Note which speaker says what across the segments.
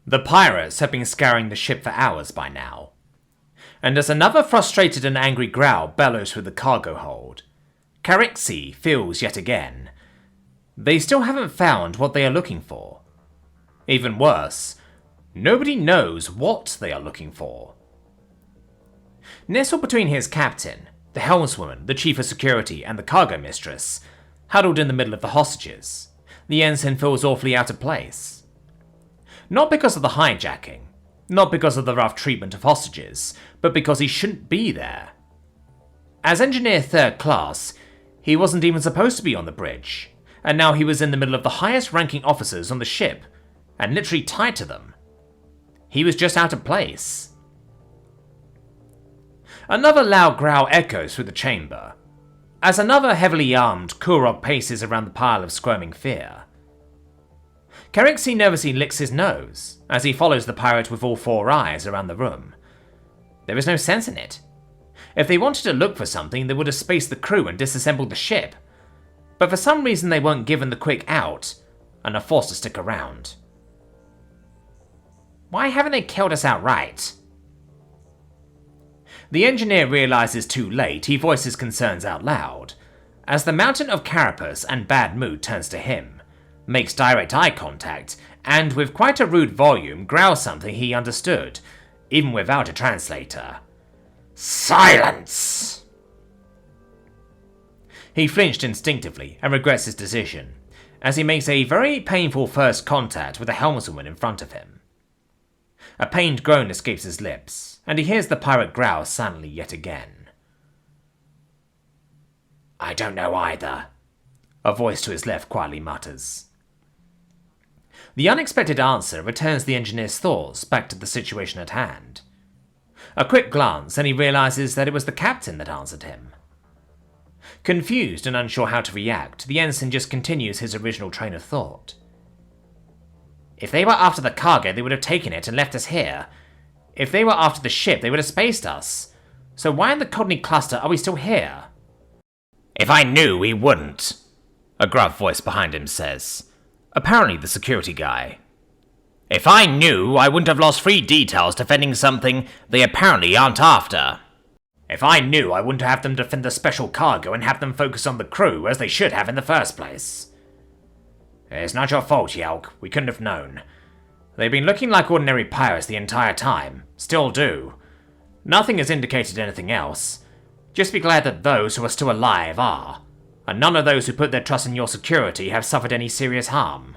Speaker 1: The pirates have been scouring the ship for hours by now, and as another frustrated and angry growl bellows through the cargo hold, Carixi feels yet again. They still haven't found what they are looking for. Even worse, nobody knows what they are looking for. Nestled between his captain, the helmswoman, the chief of security, and the cargo mistress, huddled in the middle of the hostages, the ensign feels awfully out of place. Not because of the hijacking, not because of the rough treatment of hostages, but because he shouldn't be there. As engineer third class, he wasn't even supposed to be on the bridge, and now he was in the middle of the highest ranking officers on the ship, and literally tied to them. He was just out of place. Another loud growl echoes through the chamber, as another heavily armed Kurok paces around the pile of squirming fear. Carixi nervously licks his nose as he follows the pirate with all four eyes around the room. There is no sense in it. If they wanted to look for something, they would have spaced the crew and disassembled the ship. But for some reason they weren't given the quick out, and are forced to stick around. Why haven't they killed us outright? The engineer realizes too late he voices concerns out loud, as the mountain of carapace and bad mood turns to him, makes direct eye contact, and with quite a rude volume growls something he understood, even without a translator. Silence! He flinched instinctively and regrets his decision, as he makes a very painful first contact with the helmswoman in front of him. A pained groan escapes his lips, and he hears the pirate growl silently yet again. I don't know either, a voice to his left quietly mutters. The unexpected answer returns the engineer's thoughts back to the situation at hand. A quick glance and he realizes that it was the captain that answered him. Confused and unsure how to react, the ensign just continues his original train of thought. If they were after the cargo, they would have taken it and left us here. If they were after the ship, they would have spaced us. So why in the Codney cluster are we still here? If I knew, we wouldn't, a gruff voice behind him says. Apparently the security guy. If I knew, I wouldn't have lost 3 details defending something they apparently aren't after. If I knew, I wouldn't have them defend the special cargo and have them focus on the crew as they should have in the first place. It's not your fault, Yelk. We couldn't have known. They've been looking like ordinary pirates the entire time. Still do. Nothing has indicated anything else. Just be glad that those who are still alive are, and none of those who put their trust in your security have suffered any serious harm.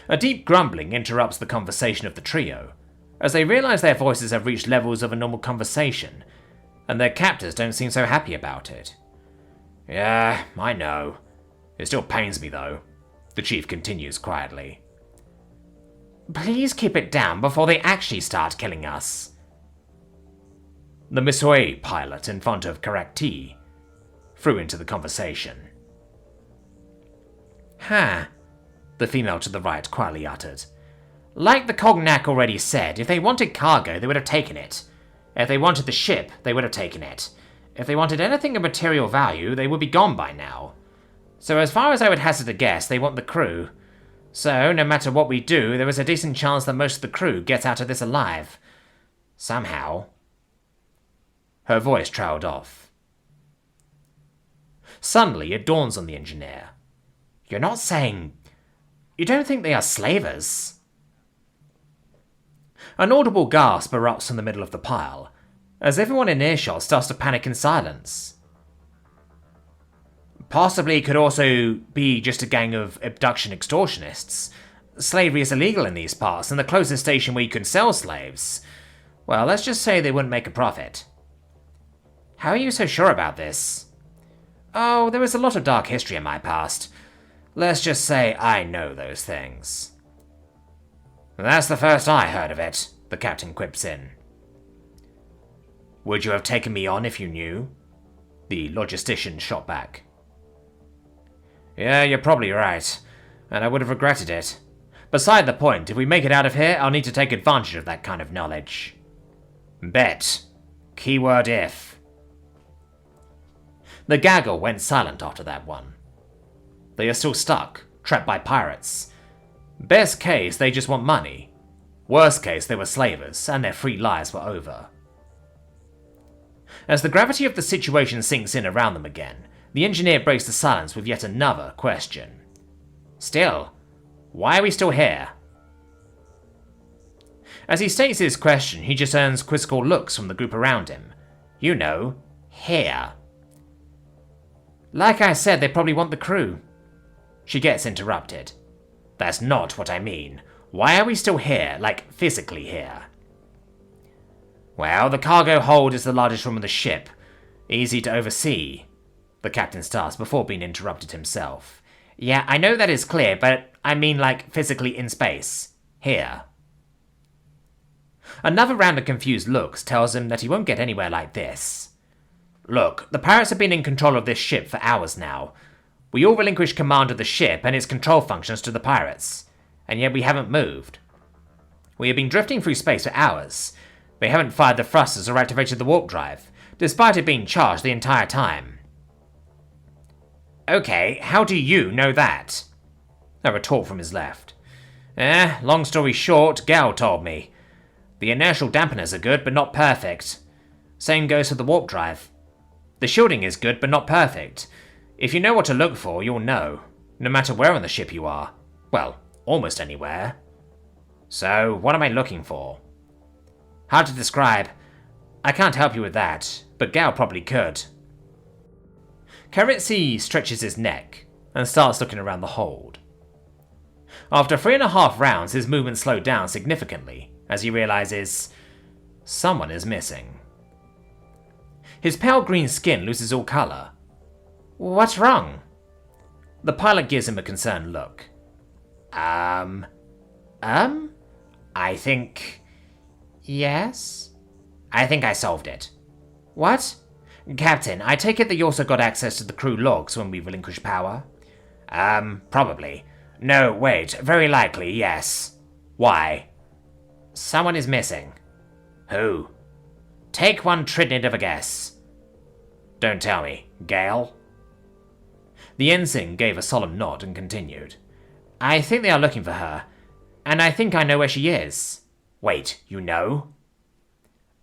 Speaker 1: A deep grumbling interrupts the conversation of the trio, as they realize their voices have reached levels of a normal conversation, and their captors don't seem so happy about it. Yeah, I know. It still pains me though, the chief continues quietly. Please keep it down before they actually start killing us. The Missouri pilot in front of Karakti threw into the conversation. Huh, the female to the right quietly uttered. Like the Cognac already said, if they wanted cargo, they would have taken it. If they wanted the ship, they would have taken it. If they wanted anything of material value, they would be gone by now. So as far as I would hazard a guess, they want the crew. So, no matter what we do, there is a decent chance that most of the crew gets out of this alive. Somehow. Her voice trailed off. Suddenly, it dawns on the engineer. You're not saying... You don't think they are slavers? An audible gasp erupts from the middle of the pile, as everyone in earshot starts to panic in silence. Possibly it could also be just a gang of abduction extortionists. Slavery is illegal in these parts, and the closest station where you can sell slaves... Well, let's just say they wouldn't make a profit. How are you so sure about this? Oh, there is a lot of dark history in my past. Let's just say I know those things. That's the first I heard of it, the captain quips in. Would you have taken me on if you knew? The logistician shot back. Yeah, you're probably right, and I would have regretted it. Beside the point, if we make it out of here, I'll need to take advantage of that kind of knowledge. Bet. Keyword if. The gaggle went silent after that one. They are still stuck, trapped by pirates. Best case, they just want money. Worst case, they were slavers, and their free lives were over. As the gravity of the situation sinks in around them again, the engineer breaks the silence with yet another question. Still, why are we still here? As he states his question, he just earns quizzical looks from the group around him. You know, here. Like I said, they probably want the crew. She gets interrupted. That's not what I mean. Why are we still here, like physically here? Well, the cargo hold is the largest room of the ship. Easy to oversee, the captain starts before being interrupted himself. Yeah, I know that is clear, but I mean like physically in space. Here. Another round of confused looks tells him that he won't get anywhere like this. Look, the pirates have been in control of this ship for hours now. We all relinquished command of the ship and its control functions to the pirates, and yet we haven't moved. We have been drifting through space for hours. They haven't fired the thrusters or activated the warp drive, despite it being charged the entire time. Okay, how do you know that? A retort from his left. Long story short, Gal told me. The inertial dampeners are good, but not perfect. Same goes for the warp drive. The shielding is good, but not perfect. If you know what to look for, you'll know, no matter where on the ship you are. Well, almost anywhere. So, what am I looking for? Hard to describe. I can't help you with that, but Gal probably could. Karitsi stretches his neck and starts looking around the hold. After 3.5 rounds, his movement slowed down significantly as he realizes someone is missing. His pale green skin loses all color. What's wrong? The pilot gives him a concerned look. I think... Yes? I think I solved it. What? Captain, I take it that you also got access to the crew logs when we relinquished power? Probably. No, wait, very likely, yes. Why? Someone is missing. Who? Take one trident of a guess. Don't tell me. Gale? The ensign gave a solemn nod and continued. I think they are looking for her, and I think I know where she is. Wait, you know?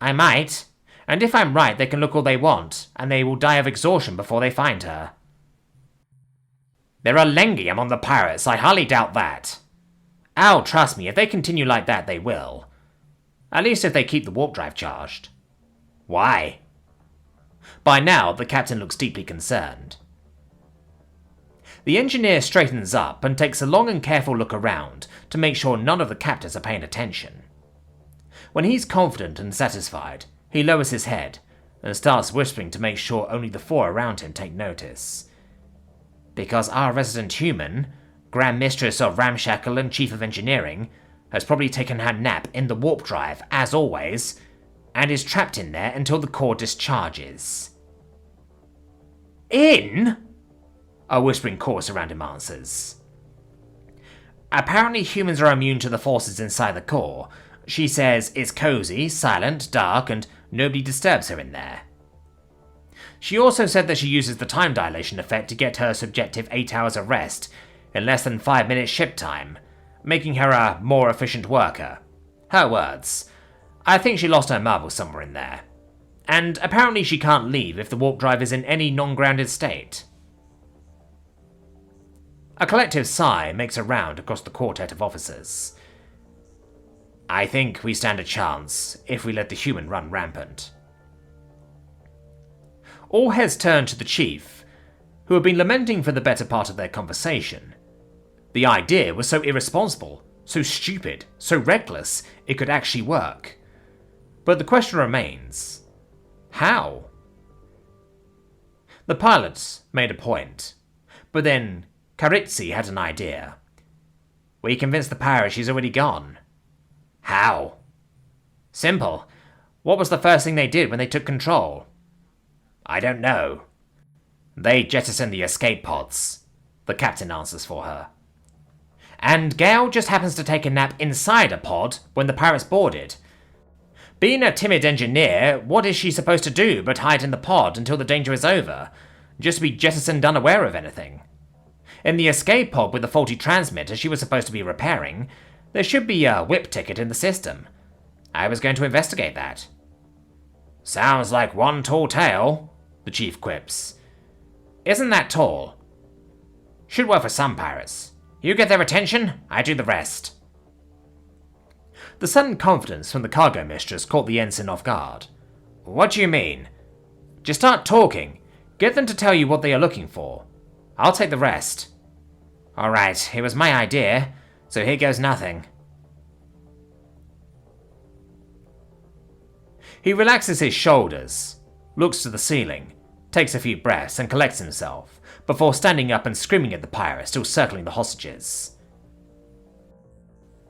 Speaker 1: I might, and if I'm right, they can look all they want, and they will die of exhaustion before they find her. There are Lengi among the pirates, I hardly doubt that. Oh, trust me, if they continue like that, they will. At least if they keep the warp drive charged. Why? By now, the captain looks deeply concerned. The engineer straightens up and takes a long and careful look around to make sure none of the captors are paying attention. When he's confident and satisfied, he lowers his head and starts whispering to make sure only the 4 around him take notice. Because our resident human, Grand Mistress of Ramshackle and Chief of Engineering, has probably taken her nap in the warp drive, as always, and is trapped in there until the core discharges. In? A whispering chorus around him answers. Apparently humans are immune to the forces inside the core. She says it's cozy, silent, dark, and nobody disturbs her in there. She also said that she uses the time dilation effect to get her subjective 8 hours of rest in less than 5 minutes ship time, making her a more efficient worker. Her words. I think she lost her marbles somewhere in there. And apparently she can't leave if the warp drive is in any non-grounded state. A collective sigh makes a round across the quartet of officers. I think we stand a chance if we let the human run rampant. All heads turn to the chief, who had been lamenting for the better part of their conversation. The idea was so irresponsible, so stupid, so reckless, it could actually work. But the question remains, how? The pilots made a point, but then Karitsi had an idea. We convinced the pirate she's already gone. How? Simple. What was the first thing they did when they took control? I don't know. They jettisoned the escape pods. The captain answers for her. And Gale just happens to take a nap inside a pod when the pirates boarded. Being a timid engineer, what is she supposed to do but hide in the pod until the danger is over? Just be jettisoned unaware of anything. In the escape pod with the faulty transmitter she was supposed to be repairing, there should be a whip ticket in the system. I was going to investigate that. Sounds like one tall tale, the chief quips. Isn't that tall? Should work for some pirates. You get their attention, I do the rest. The sudden confidence from the cargo mistress caught the ensign off guard. What do you mean? Just start talking. Get them to tell you what they are looking for. I'll take the rest. Alright, it was my idea, so here goes nothing. He relaxes his shoulders, looks to the ceiling, takes a few breaths and collects himself, before standing up and screaming at the pirate still circling the hostages.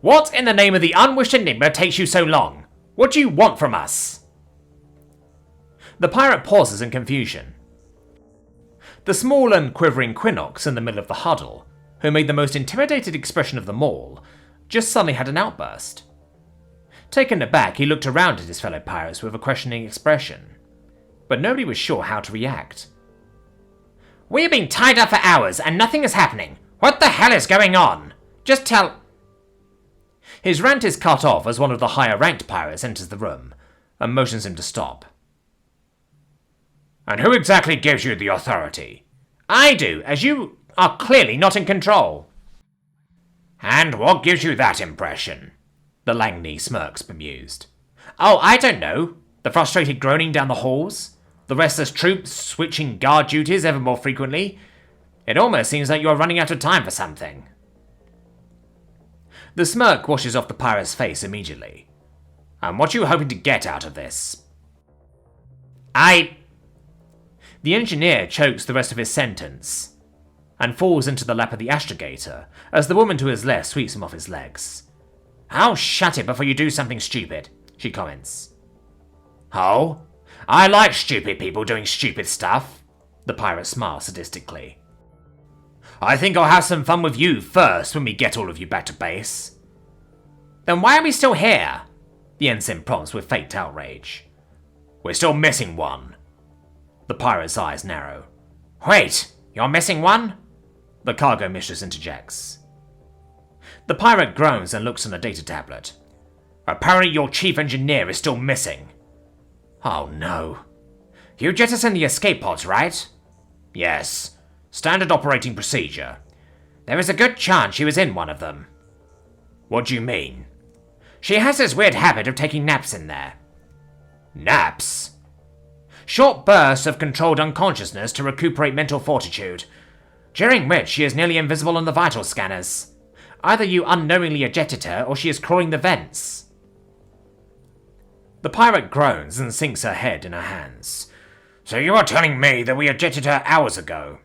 Speaker 1: What in the name of the unwished enigma takes you so long? What do you want from us? The pirate pauses in confusion. The small and quivering Quinox in the middle of the huddle, who made the most intimidated expression of them all, just suddenly had an outburst. Taken aback, he looked around at his fellow pirates with a questioning expression, but nobody was sure how to react. We've been tied up for hours and nothing is happening. What the hell is going on? Just tell... His rant is cut off as one of the higher-ranked pirates enters the room and motions him to stop. And who exactly gives you the authority? I do, as you are clearly not in control. And what gives you that impression? The Langney smirks bemused. Oh, I don't know. The frustrated groaning down the halls? The restless troops switching guard duties ever more frequently? It almost seems like you are running out of time for something. The smirk washes off the pirate's face immediately. And what are you hoping to get out of this? The engineer chokes the rest of his sentence and falls into the lap of the astrogator as the woman to his left sweeps him off his legs. I'll shut it before you do something stupid, she comments. Oh? I like stupid people doing stupid stuff, the pirate smiles sadistically. I think I'll have some fun with you first when we get all of you back to base. Then why are we still here? The ensign prompts with faked outrage. We're still missing one. The pirate's eyes narrow. Wait, you're missing one? The cargo mistress interjects. The pirate groans and looks on a data tablet. Apparently your chief engineer is still missing. Oh no. You jettisoned the escape pods, right? Yes. Standard operating procedure. There is a good chance she was in one of them. What do you mean? She has this weird habit of taking naps in there. Naps? Short bursts of controlled unconsciousness to recuperate mental fortitude, during which she is nearly invisible on the vital scanners. Either you unknowingly ejected her, or she is crawling the vents. The pirate groans and sinks her head in her hands. So you are telling me that we ejected her hours ago?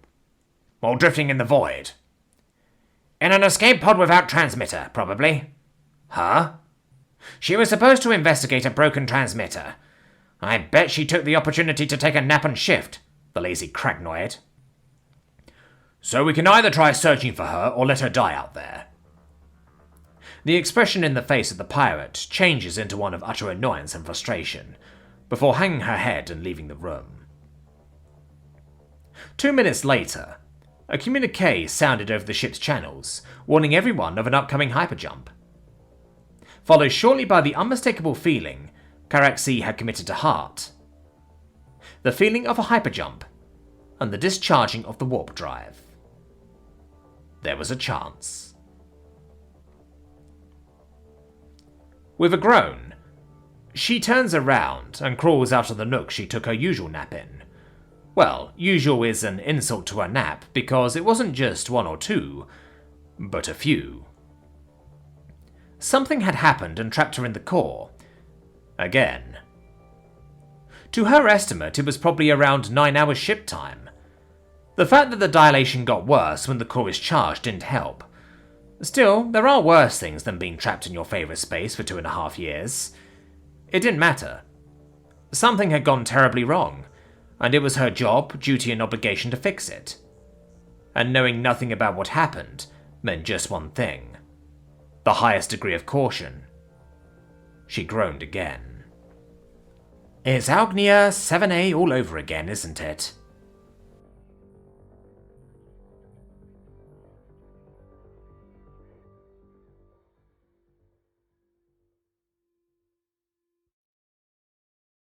Speaker 1: While drifting in the void? In an escape pod without transmitter, probably. Huh? She was supposed to investigate a broken transmitter. I bet she took the opportunity to take a nap and shift, the lazy cracknoid. So we can either try searching for her or let her die out there. The expression in the face of the pirate changes into one of utter annoyance and frustration, before hanging her head and leaving the room. 2 minutes later, a communique sounded over the ship's channels, warning everyone of an upcoming hyperjump. Followed shortly by the unmistakable feeling Caraxi had committed to heart. The feeling of a hyperjump, and the discharging of the warp drive. There was a chance. With a groan, she turns around and crawls out of the nook she took her usual nap in. Well, usual is an insult to her nap because it wasn't just one or two, but a few. Something had happened and trapped her in the core. Again. To her estimate, it was probably around 9 hours ship time. The fact that the dilation got worse when the core is charged didn't help. Still, there are worse things than being trapped in your favourite space for 2.5 years. It didn't matter. Something had gone terribly wrong, and it was her job, duty and obligation to fix it. And knowing nothing about what happened meant just one thing. The highest degree of caution. She groaned again. It's Algnia 7A all over again, isn't it?